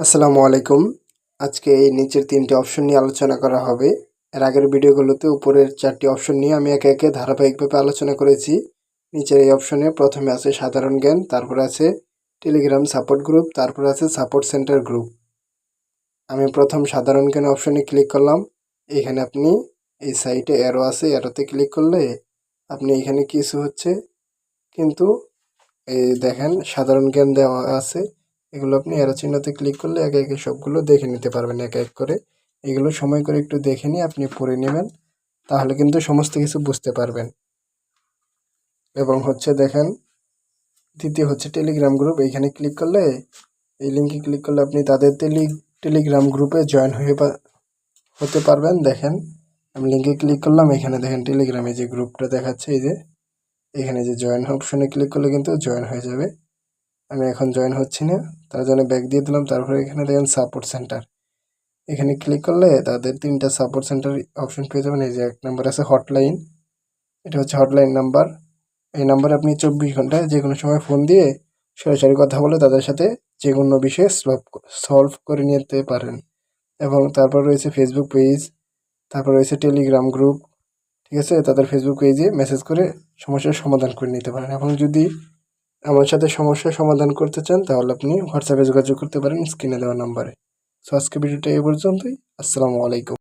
আসসালামু আলাইকুম। আজকে এই নিচের ৩টি অপশন নিয়ে আলোচনা করা হবে। এর আগের ভিডিওগুলোতে উপরের ৪টি অপশন নিয়ে আমি একে একে ধারাবাহিকভাবে আলোচনা করেছি। নিচের এই অপশনে প্রথমে আছে সাধারণ জ্ঞান, তারপরে আছে টেলিগ্রাম সাপোর্ট গ্রুপ, তারপরে আছে সাপোর্ট সেন্টার গ্রুপ। আমি প্রথম সাধারণ জ্ঞান অপশনে ক্লিক করলাম। এখানে আপনি এই সাইটে অ্যারো আছে, অ্যারোতে ক্লিক করলে আপনি এখানে কিছু হচ্ছে, কিন্তু এই দেখেন সাধারণ জ্ঞান দেওয়া আছে। এগুলো আপনি অ্যারো চিহ্নতে ক্লিক করলে একে একে সবগুলো দেখে নিতে পারবেন এক এক করে। এগুলো সময় করে একটু দেখে নিয়ে আপনি পড়ে নেবেন, তাহলে কিন্তু সমস্ত কিছু বুঝতে পারবেন। এবং হচ্ছে দেখেন, দ্বিতীয় হচ্ছে টেলিগ্রাম গ্রুপ। এইখানে ক্লিক করলে, এই লিঙ্কে ক্লিক করলে আপনি তাদের টেলিগ্রাম গ্রুপে জয়েন হতে পারবেন। দেখেন আমি লিঙ্কে ক্লিক করলাম, এখানে দেখেন টেলিগ্রামে যে গ্রুপটা দেখাচ্ছে, এই যে এখানে যে জয়েন অপশনে ক্লিক করলে কিন্তু জয়েন হয়ে যাবে। আমি এখন জয়েন হচ্ছি না, তার জন্য ব্যাক দিয়ে দিলাম। তারপরে এখানে দেখেন সাপোর্ট সেন্টার, এখানে ক্লিক করলে তাদের 3টা সাপোর্ট সেন্টার অপশন পেয়ে যাবেন। এই যে 1 নম্বর আছে হটলাইন, এটা হচ্ছে হটলাইন নাম্বার। এই নাম্বারে আপনি 24 ঘন্টায় যে কোনো সময় ফোন দিয়ে সরাসরি কথা বলে তাদের সাথে যে কোনো বিষয়ে সলভ করে নিতে পারেন। এবং তারপর রয়েছে ফেসবুক পেজ, তারপর রয়েছে টেলিগ্রাম গ্রুপ, ঠিক আছে? তাদের ফেসবুক পেজে মেসেজ করে সমস্যার সমাধান করে নিতে পারেন। এবং যদি আমার সাথে সমস্যার সমাধান করতে চান তাহলে আপনি হোয়াটসঅ্যাপে যোগাযোগ করতে পারেন স্ক্রিনে দেওয়া নাম্বারে। সো আজকে ভিডিওটা এই পর্যন্তই। আসসালামু আলাইকুম।